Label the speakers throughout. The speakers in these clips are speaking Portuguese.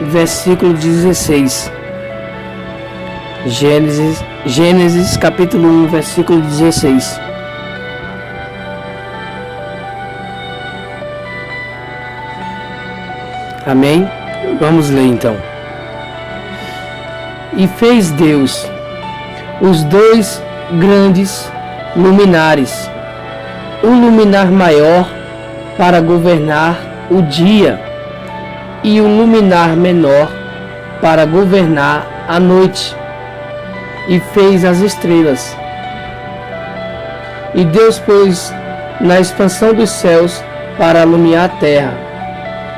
Speaker 1: versículo 16. Gênesis capítulo 1, versículo 16. Amém? Vamos ler então. E fez Deus os dois grandes luminares, um luminar maior para governar o dia e um luminar menor para governar a noite. E fez as estrelas. E Deus pôs na expansão dos céus para alumiar a terra,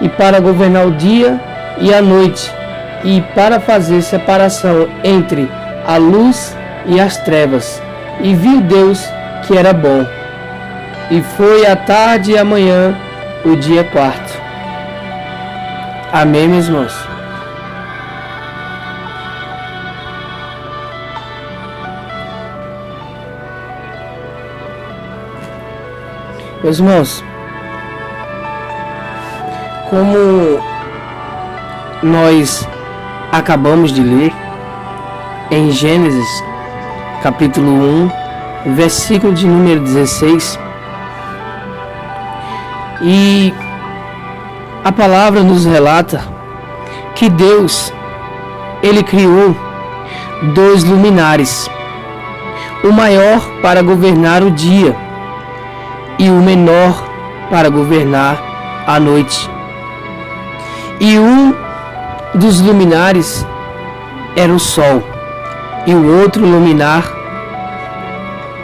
Speaker 1: e para governar o dia e a noite, e para fazer separação entre a luz e as trevas. E viu Deus que era bom. E foi a tarde e a manhã o dia quarto. Amém, meus irmãos? Meus irmãos, como nós acabamos de ler em Gênesis capítulo 1, versículo de número 16, e a palavra nos relata que Deus, Ele criou dois luminares, o maior para governar o dia e o menor para governar a noite. E um dos luminares era o sol, e o outro luminar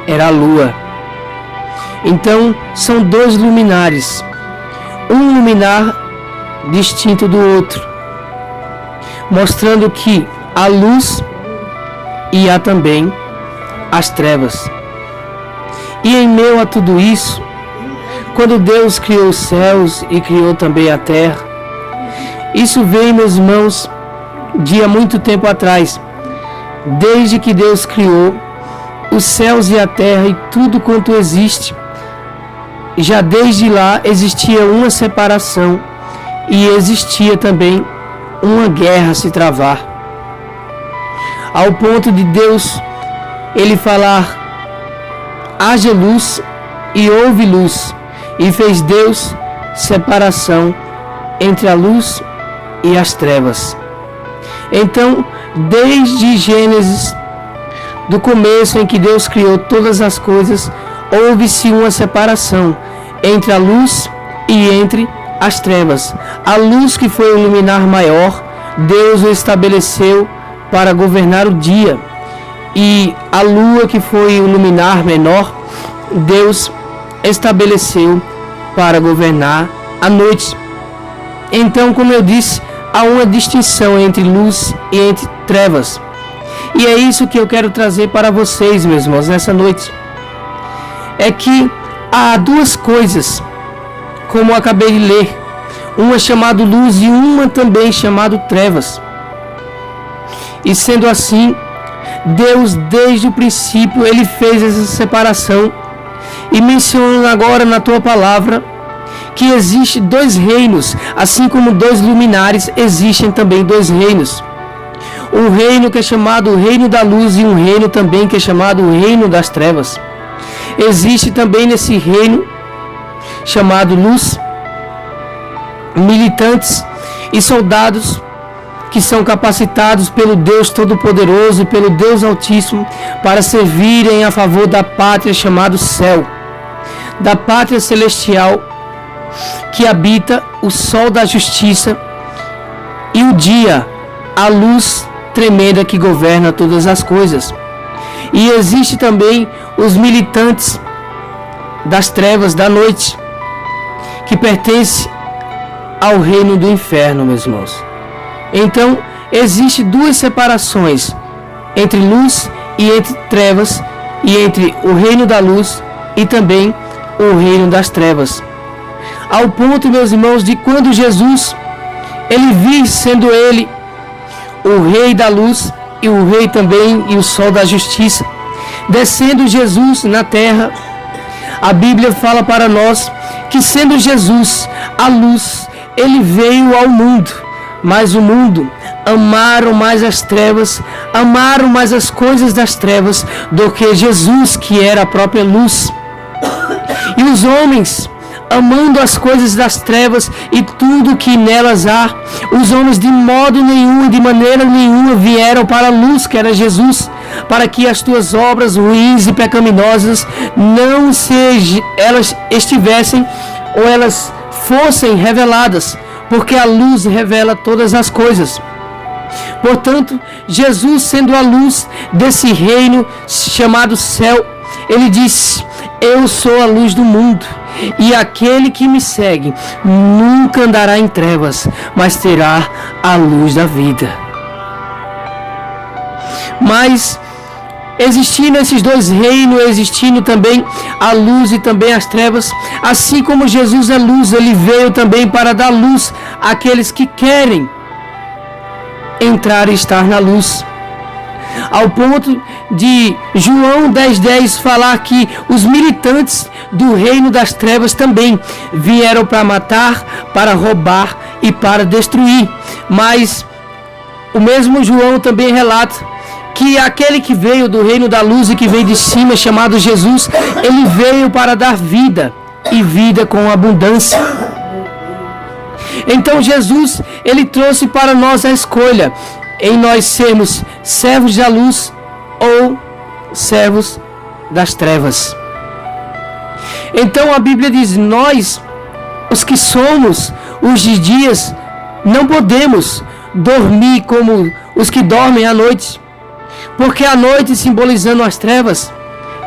Speaker 1: era a lua. Então, são dois luminares, um luminar distinto do outro, mostrando que há luz e há também as trevas. E em meio a tudo isso, quando Deus criou os céus e criou também a terra, isso veio, meus irmãos, de há muito tempo atrás. Desde que Deus criou os céus e a terra e tudo quanto existe, já desde lá existia uma separação e existia também uma guerra a se travar. Ao ponto de Deus, Ele falar: haja luz, e houve luz, e fez Deus separação entre a luz e as trevas. Então, desde Gênesis, do começo em que Deus criou todas as coisas, houve-se uma separação entre a luz e entre as trevas. A luz, que foi o luminar maior, Deus o estabeleceu para governar o dia, e a lua, que foi o luminar menor, Deus estabeleceu para governar a noite. Então, como eu disse, há uma distinção entre luz e entre trevas. E é isso que eu quero trazer para vocês, meus irmãos, nessa noite. É que há duas coisas, como eu acabei de ler, uma chamada luz e uma também chamada trevas. E sendo assim, Deus, desde o princípio, Ele fez essa separação. E mencionando agora na tua palavra que existe dois reinos, assim como dois luminares, existem também dois reinos. Um reino que é chamado o reino da luz e um reino também que é chamado o reino das trevas. Existe também nesse reino chamado luz militantes e soldados que são capacitados pelo Deus Todo-Poderoso e pelo Deus Altíssimo para servirem a favor da pátria chamada céu, da pátria celestial, que habita o sol da justiça e o dia, a luz tremenda que governa todas as coisas. E existe também os militantes das trevas da noite, que pertence ao reino do inferno, meus irmãos. Então, existe duas separações entre luz e entre trevas, e entre o reino da luz e também o reino das trevas. Ao ponto, meus irmãos, de quando Jesus, Ele vir sendo Ele o Rei da luz e o Rei também e o Sol da justiça, descendo Jesus na terra, a Bíblia fala para nós que, sendo Jesus a luz, Ele veio ao mundo Mas o mundo amaram mais as trevas, amaram mais as coisas das trevas do que Jesus, que era a própria luz. E os homens, amando as coisas das trevas e tudo que nelas há, os homens de modo nenhum e de maneira nenhuma vieram para a luz, que era Jesus, para que as tuas obras ruins e pecaminosas não elas estivessem ou elas fossem reveladas, porque a luz revela todas as coisas. Portanto, Jesus, sendo a luz desse reino chamado céu, ele disse: eu sou a luz do mundo, e aquele que me segue nunca andará em trevas, mas terá a luz da vida. Mas existindo esses dois reinos, existindo também a luz e também as trevas, assim como Jesus é luz, ele veio também para dar luz àqueles que querem entrar e estar na luz. Ao ponto de João 10:10 falar que os militantes do reino das trevas também vieram para matar, para roubar e para destruir. Mas o mesmo João também relata que aquele que veio do reino da luz e que veio de cima, chamado Jesus, ele veio para dar vida e vida com abundância. Então Jesus, ele trouxe para nós a escolha em nós sermos servos da luz ou servos das trevas. Então a Bíblia diz: nós, os que somos os de dias, não podemos dormir como os que dormem à noite, porque a noite, simbolizando as trevas,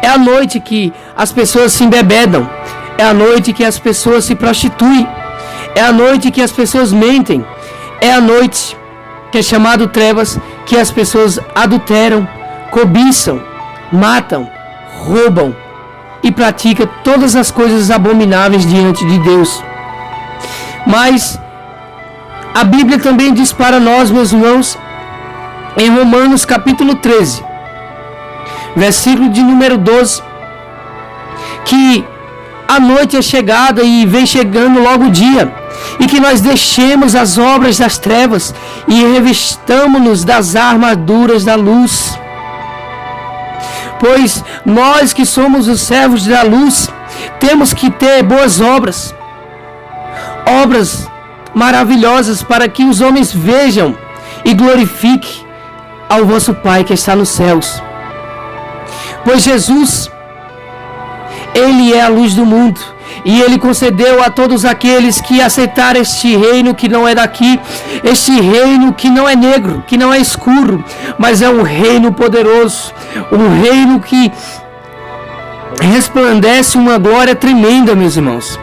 Speaker 1: é a noite que as pessoas se embebedam, é a noite que as pessoas se prostituem, é a noite que as pessoas mentem, é a noite que é chamado trevas, que as pessoas adulteram, cobiçam, matam, roubam e praticam todas as coisas abomináveis diante de Deus. Mas a Bíblia também diz para nós, meus irmãos, em Romanos capítulo 13, versículo de número 12, que a noite é chegada e vem chegando logo o dia, e que nós deixemos as obras das trevas e revistamos-nos das armaduras da luz. Pois nós que somos os servos da luz, temos que ter boas obras, obras maravilhosas, para que os homens vejam e glorifiquem ao vosso Pai que está nos céus. Pois Jesus, ele é a luz do mundo, e ele concedeu a todos aqueles que aceitaram este reino que não é daqui, este reino que não é negro, que não é escuro, mas é um reino poderoso, um reino que resplandece uma glória tremenda, meus irmãos.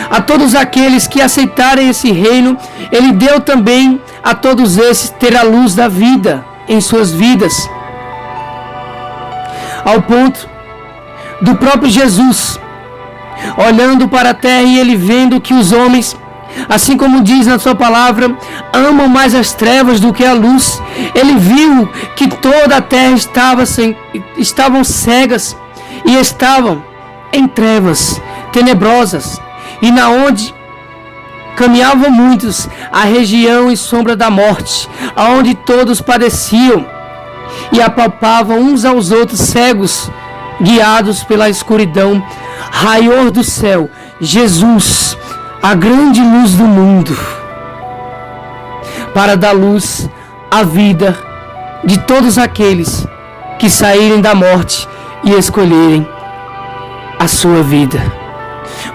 Speaker 1: A todos aqueles que aceitarem esse reino, ele deu também a todos esses ter a luz da vida em suas vidas, ao ponto do próprio Jesus olhando para a terra e ele vendo que os homens, assim como diz na sua palavra, amam mais as trevas do que a luz. Ele viu que toda a terra estavam cegas e estavam em trevas tenebrosas, e na onde caminhavam muitos, a região e sombra da morte, aonde todos padeciam e apalpavam uns aos outros, cegos, guiados pela escuridão. Raior do céu, Jesus, a grande luz do mundo, para dar luz à vida de todos aqueles que saírem da morte e escolherem a sua vida.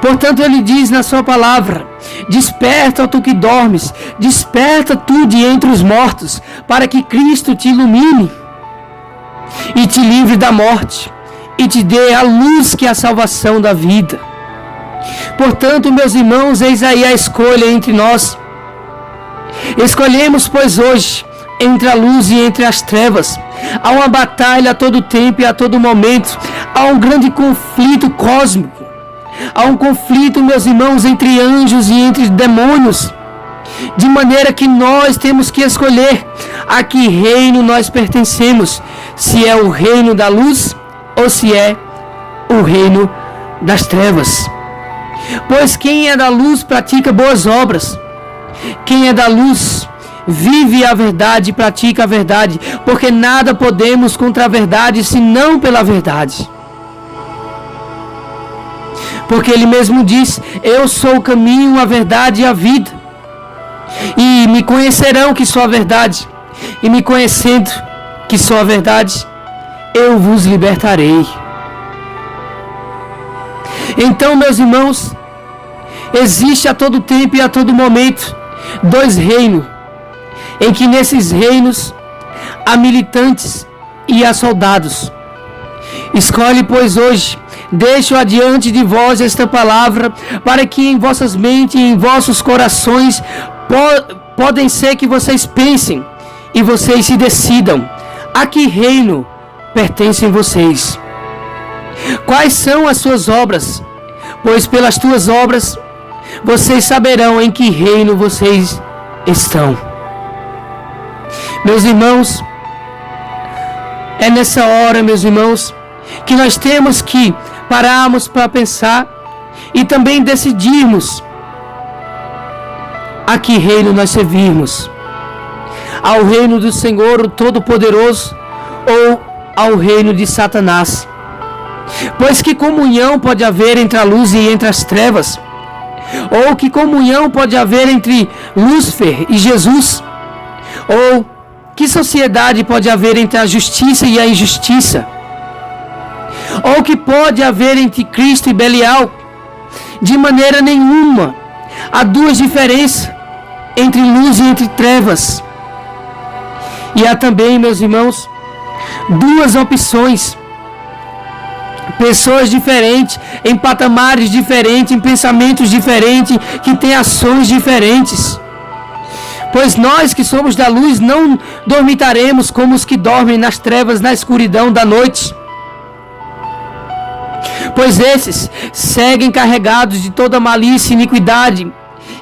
Speaker 1: Portanto, ele diz na sua palavra: desperta, tu que dormes, desperta tu de entre os mortos, para que Cristo te ilumine e te livre da morte e te dê a luz que é a salvação da vida. Portanto, meus irmãos, eis aí a escolha entre nós. Escolhemos, pois, hoje entre a luz e entre as trevas. Há uma batalha a todo tempo e a todo momento. Há um grande conflito cósmico. Há um conflito, meus irmãos, entre anjos e entre demônios. De maneira que nós temos que escolher a que reino nós pertencemos. Se é o reino da luz ou se é o reino das trevas. Pois quem é da luz pratica boas obras. Quem é da luz vive a verdade e pratica a verdade, porque nada podemos contra a verdade, senão pela verdade. Porque ele mesmo diz: eu sou o caminho, a verdade e a vida. E me conhecerão que sou a verdade, e me conhecendo que sou a verdade, eu vos libertarei. Então, meus irmãos, existe a todo tempo e a todo momento dois reinos, em que nesses reinos há militantes e há soldados. Escolhe, pois, hoje, deixo adiante de vós esta palavra, para que em vossas mentes e em vossos corações podem ser que vocês pensem e vocês se decidam a que reino pertencem vocês. Quais são as suas obras? Pois pelas tuas obras vocês saberão em que reino vocês estão. Meus irmãos, é nessa hora, meus irmãos, que nós temos que pararmos para pensar e também decidirmos a que reino nós servimos: ao reino do Senhor, o Todo-Poderoso, ou ao reino de Satanás. Pois que comunhão pode haver entre a luz e entre as trevas? Ou que comunhão pode haver entre Lúcifer e Jesus? Ou que sociedade pode haver entre a justiça e a injustiça? Ou que pode haver entre Cristo e Belial? De maneira nenhuma. Há duas diferenças entre luz e entre trevas. E há também, meus irmãos, duas opções. Pessoas diferentes, em patamares diferentes, em pensamentos diferentes, que têm ações diferentes. Pois nós que somos da luz não dormitaremos como os que dormem nas trevas, na escuridão da noite. Pois esses seguem carregados de toda malícia e iniquidade,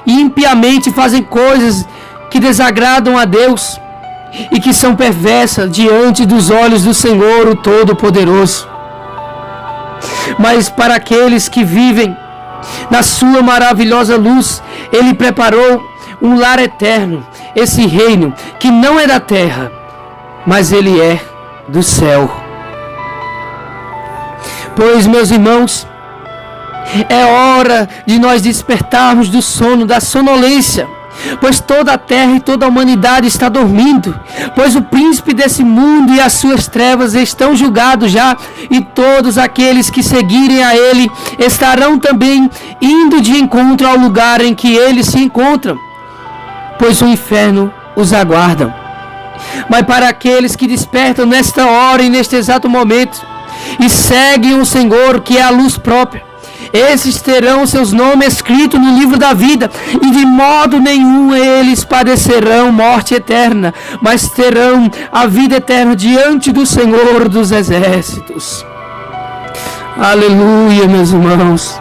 Speaker 1: e impiamente fazem coisas que desagradam a Deus e que são perversas diante dos olhos do Senhor, o Todo-Poderoso. Mas para aqueles que vivem na sua maravilhosa luz, Ele preparou um lar eterno, esse reino que não é da terra, mas Ele é do céu. Pois, meus irmãos, é hora de nós despertarmos do sono, da sonolência, pois toda a terra e toda a humanidade está dormindo, pois o príncipe desse mundo e as suas trevas estão julgados já, e todos aqueles que seguirem a ele estarão também indo de encontro ao lugar em que eles se encontram, pois o inferno os aguarda. Mas para aqueles que despertam nesta hora e neste exato momento e seguem o Senhor, que é a luz própria, esses terão seus nomes escritos no livro da vida, e de modo nenhum eles padecerão morte eterna, mas terão a vida eterna diante do Senhor dos exércitos. Aleluia, meus irmãos.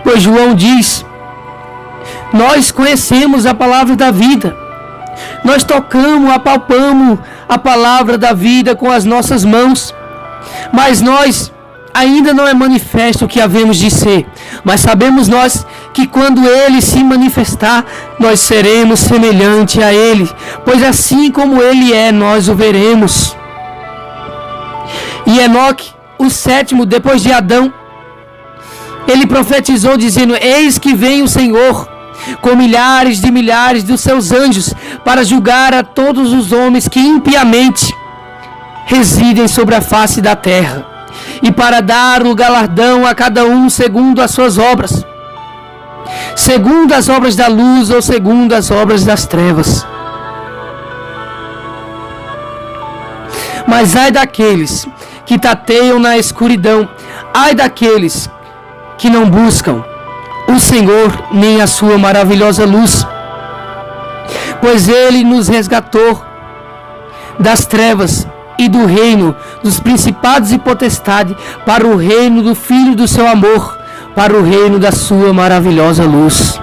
Speaker 1: Pois João diz: nós conhecemos a palavra da vida, nós tocamos, apalpamos a palavra da vida com as nossas mãos, mas nós ainda não é manifesto o que havemos de ser, mas sabemos nós que quando Ele se manifestar, nós seremos semelhante a Ele, pois assim como Ele é, nós o veremos. E Enoque, o sétimo depois de Adão, ele profetizou dizendo: eis que vem o Senhor com milhares de milhares dos seus anjos para julgar a todos os homens que impiamente residem sobre a face da terra, e para dar o galardão a cada um segundo as suas obras, segundo as obras da luz ou segundo as obras das trevas. Mas ai daqueles que tateiam na escuridão, ai daqueles que não buscam o Senhor nem a sua maravilhosa luz, pois Ele nos resgatou das trevas e do reino dos principados e potestades para o reino do Filho do seu amor, para o reino da sua maravilhosa luz.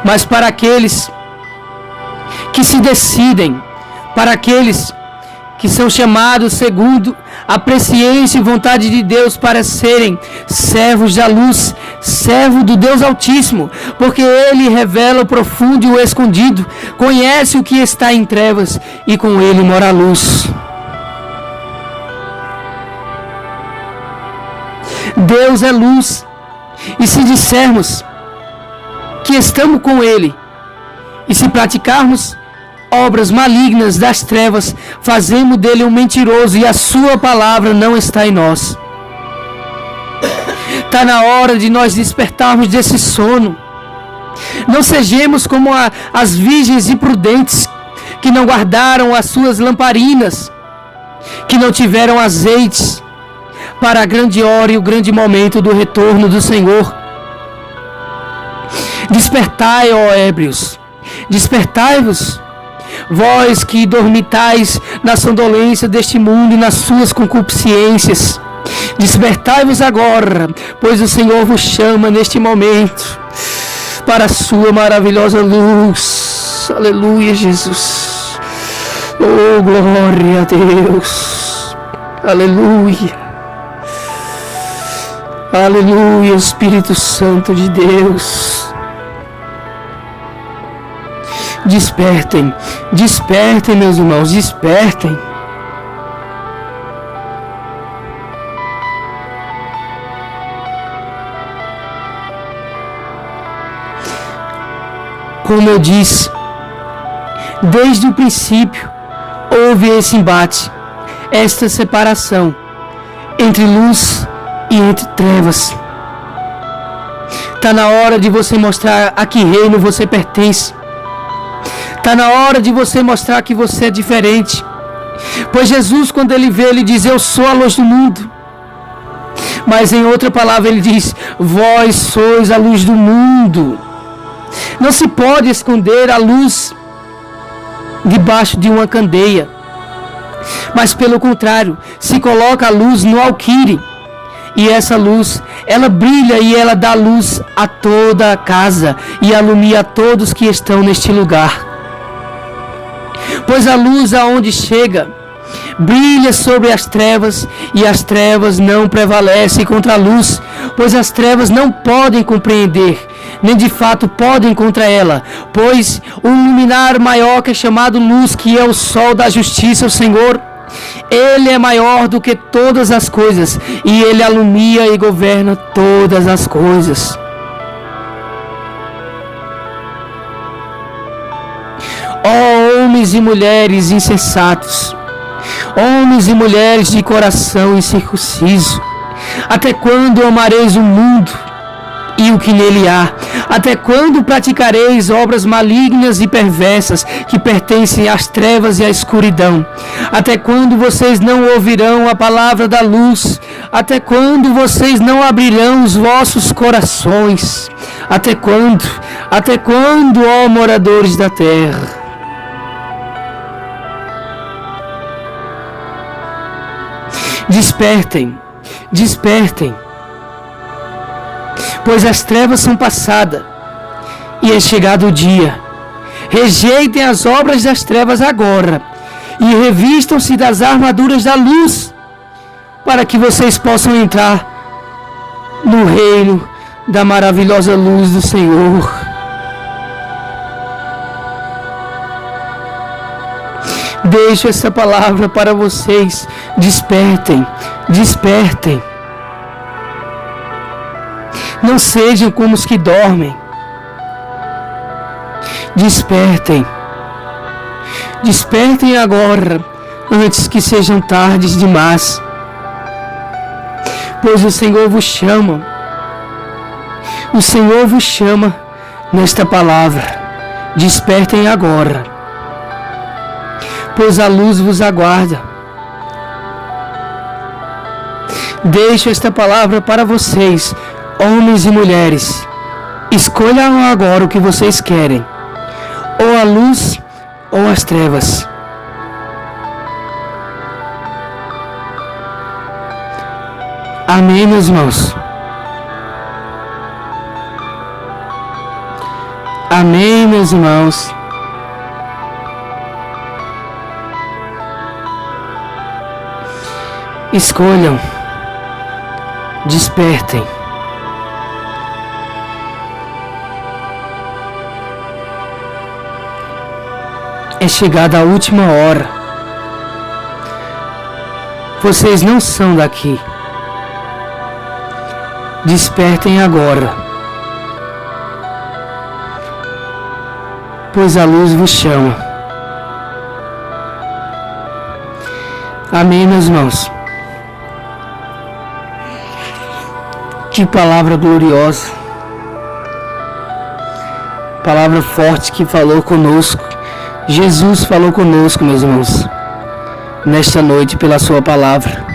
Speaker 1: Mas para aqueles que se decidem, para aqueles que são chamados segundo a presciência e vontade de Deus para serem servos da luz, servo do Deus Altíssimo, porque Ele revela o profundo e o escondido, conhece o que está em trevas e com Ele mora a luz. Deus é luz, e se dissermos que estamos com Ele, e se praticarmos obras malignas das trevas, fazemos dele um mentiroso e a sua palavra não está em nós. Está na hora de nós despertarmos desse sono. Não sejamos como as virgens imprudentes que não guardaram as suas lamparinas, que não tiveram azeites para a grande hora e o grande momento do retorno do Senhor. Despertai, ó ébrios, despertai-vos, vós que dormitais na sondolência deste mundo e nas suas concupiscências. Despertai-vos agora, pois o Senhor vos chama neste momento para a sua maravilhosa luz. Aleluia, Jesus. Oh, glória a Deus. Aleluia. Aleluia, Espírito Santo de Deus. Despertem, despertem, meus irmãos, despertem. Como eu disse, desde o princípio houve esse embate, esta separação entre luz e entre trevas. Está na hora de você mostrar a que reino você pertence. Está na hora de você mostrar que você é diferente. Pois Jesus, quando ele vê, ele diz: eu sou a luz do mundo. Mas em outra palavra ele diz: vós sois a luz do mundo. Não se pode esconder a luz debaixo de uma candeia. Mas pelo contrário, se coloca a luz no alqueire. E essa luz, ela brilha e ela dá luz a toda a casa e alumia a todos que estão neste lugar. Pois a luz aonde chega, brilha sobre as trevas, e as trevas não prevalecem contra a luz, pois as trevas não podem compreender, nem de fato podem contra ela, pois o luminar maior que é chamado luz, que é o sol da justiça, o Senhor, ele é maior do que todas as coisas, e ele alumia e governa todas as coisas. Ó homens e mulheres insensatos, homens e mulheres de coração incircunciso, até quando amareis o mundo e o que nele há? Até quando praticareis obras malignas e perversas que pertencem às trevas e à escuridão? Até quando vocês não ouvirão a palavra da luz? Até quando vocês não abrirão os vossos corações? Até quando? Até quando, ó moradores da terra? Despertem, despertem, pois as trevas são passadas e é chegado o dia. Rejeitem as obras das trevas agora e revistam-se das armaduras da luz, para que vocês possam entrar no reino da maravilhosa luz do Senhor. Deixo essa palavra para vocês. Despertem, despertem. Não sejam como os que dormem. Despertem. Despertem agora, antes que sejam tardes demais. Pois o Senhor vos chama. O Senhor vos chama nesta palavra. Despertem agora, pois a luz vos aguarda. Deixo esta palavra para vocês, homens e mulheres. Escolham agora o que vocês querem, ou a luz ou as trevas. Amém, meus irmãos? Amém, meus irmãos? Escolham, despertem. É chegada a última hora. Vocês não são daqui. Despertem agora, pois a luz vos chama. Amém, meus irmãos. Que palavra gloriosa, palavra forte que falou conosco. Jesus falou conosco, meus irmãos, nesta noite pela sua palavra.